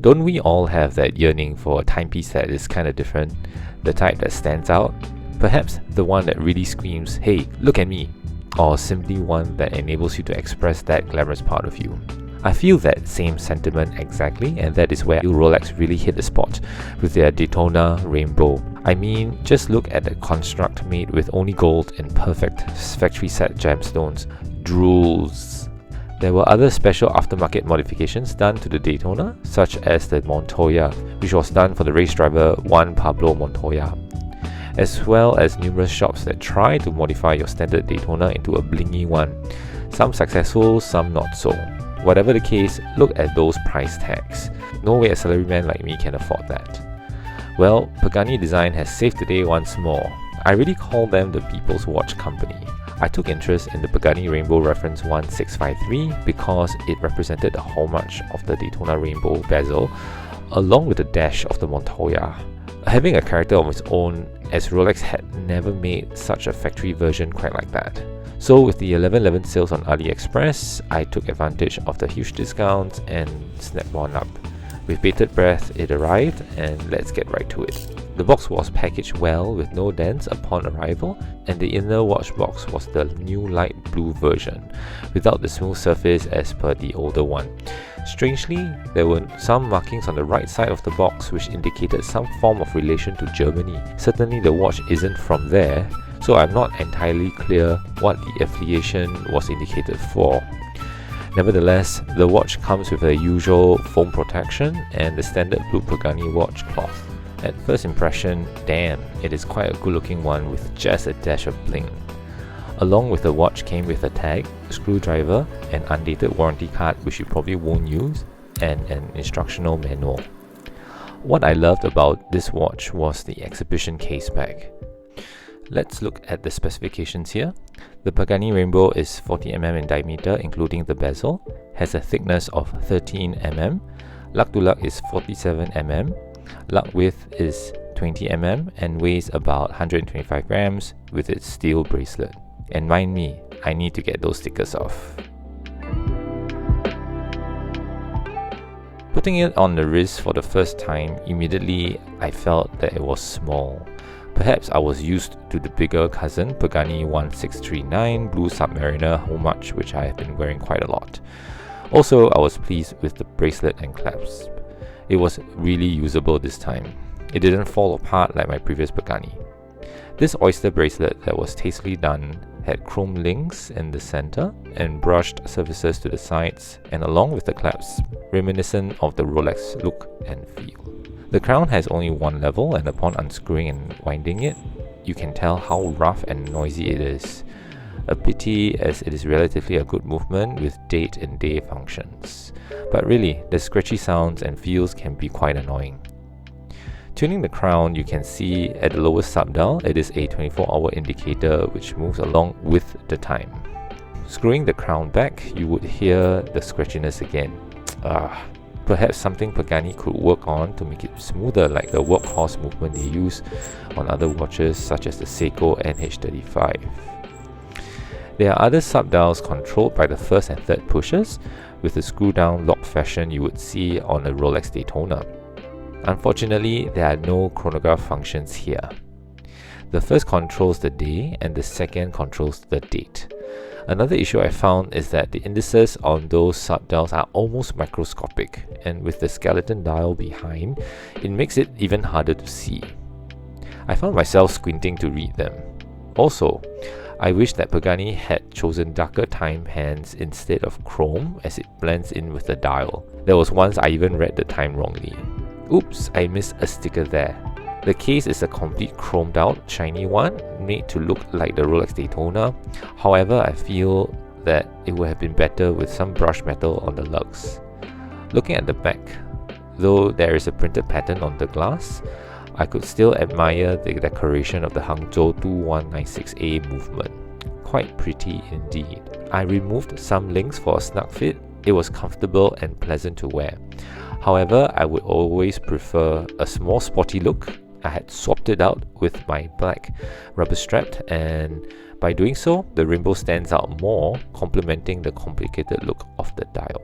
Don't we all have that yearning for a timepiece that is kind of different? The type that stands out? Perhaps the one that really screams, "Hey, look at me!" Or simply one that enables you to express that glamorous part of you. I feel that same sentiment exactly, and that is where Rolex really hit the spot with their Daytona Rainbow. I mean, just look at the construct made with only gold and perfect factory set gemstones. Drools. There were other special aftermarket modifications done to the Daytona, such as the Montoya, which was done for the race driver Juan Pablo Montoya, as well as numerous shops that try to modify your standard Daytona into a blingy one. Some successful, some not so. Whatever the case, look at those price tags. No way a salaryman like me can afford that. Well, Pagani Design has saved the day once more. I really call them the People's Watch Company. I took interest in the Pagani Rainbow Reference 1653 because it represented the homage of the Daytona Rainbow bezel, along with the dash of the Montoya. Having a character of its own, as Rolex had never made such a factory version quite like that. So with the 11/11 sales on AliExpress, I took advantage of the huge discounts and snapped one up. With bated breath, it arrived, and let's get right to it. The box was packaged well with no dents upon arrival, and the inner watch box was the new light blue version, without the smooth surface as per the older one. Strangely, there were some markings on the right side of the box which indicated some form of relation to Germany. Certainly the watch isn't from there, so I'm not entirely clear what the affiliation was indicated for. Nevertheless, the watch comes with the usual foam protection and the standard blue Pagani watch cloth. At first impression, damn, it is quite a good looking one with just a dash of bling. Along with the watch came with a tag, screwdriver, an undated warranty card which you probably won't use, and an instructional manual. What I loved about this watch was the exhibition case back. Let's look at the specifications here. The Pagani Rainbow is 40 mm in diameter including the bezel, has a thickness of 13 mm, lug to lug is 47 mm, lug width is 20 mm and weighs about 125 grams with its steel bracelet. And mind me, I need to get those stickers off. Putting it on the wrist for the first time, immediately I felt that it was small. Perhaps I was used to the bigger cousin Pagani 1639 Blue Submariner homage, which I have been wearing quite a lot. Also, I was pleased with the bracelet and clasp. It was really usable this time. It didn't fall apart like my previous Pagani. This oyster bracelet that was tastefully done had chrome links in the center and brushed surfaces to the sides, and along with the clasp, reminiscent of the Rolex look and feel. The crown has only one level, and upon unscrewing and winding it, you can tell how rough and noisy it is. A pity, as it is relatively a good movement with date and day functions. But really, the scratchy sounds and feels can be quite annoying. Tuning the crown, you can see at the lowest subdial, it is a 24-hour indicator which moves along with the time. Screwing the crown back, you would hear the scratchiness again. Perhaps something Pagani could work on to make it smoother like the workhorse movement they use on other watches such as the Seiko NH35. There are other subdials controlled by the first and third pushes with the screw down lock fashion you would see on a Rolex Daytona. Unfortunately, there are no chronograph functions here. The first controls the day and the second controls the date. Another issue I found is that the indices on those subdials are almost microscopic, and with the skeleton dial behind, it makes it even harder to see. I found myself squinting to read them. Also, I wish that Pagani had chosen darker time hands instead of chrome as it blends in with the dial. There was once I even read the time wrongly. Oops, I missed a sticker there. The case is a complete chromed out, shiny one, made to look like the Rolex Daytona. However, I feel that it would have been better with some brushed metal on the lugs. Looking at the back, though there is a printed pattern on the glass, I could still admire the decoration of the Hangzhou 2196A movement. Quite pretty indeed. I removed some links for a snug fit. It was comfortable and pleasant to wear. However, I would always prefer a small sporty look. I had swapped it out with my black rubber strap, and by doing so, the rainbow stands out more, complementing the complicated look of the dial.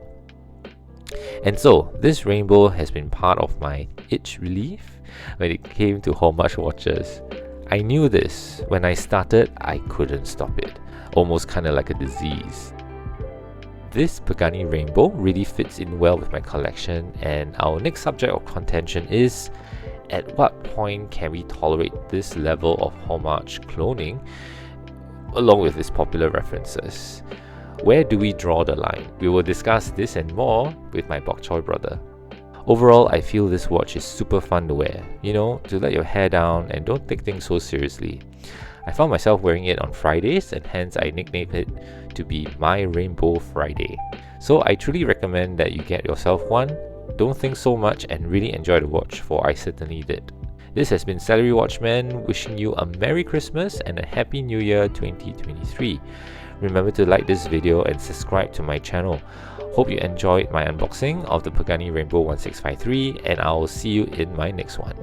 And so, this rainbow has been part of my itch relief when it came to homage watches. I knew this. When I started, I couldn't stop it. Almost kind of like a disease. This Pagani Rainbow really fits in well with my collection, and our next subject of contention is, at what point can we tolerate this level of homage cloning along with its popular references? Where do we draw the line? We will discuss this and more with my bok choy brother. Overall, I feel this watch is super fun to wear, to let your hair down and don't take things so seriously. I found myself wearing it on Fridays, and hence I nicknamed it to be my Rainbow Friday. So I truly recommend that you get yourself one. Don't think so much and really enjoy the watch, for I certainly did. This has been Salarywatchman wishing you a Merry Christmas and a Happy New Year 2023. Remember to like this video and subscribe to my channel. Hope you enjoyed my unboxing of the Pagani Rainbow 1653, and I'll see you in my next one.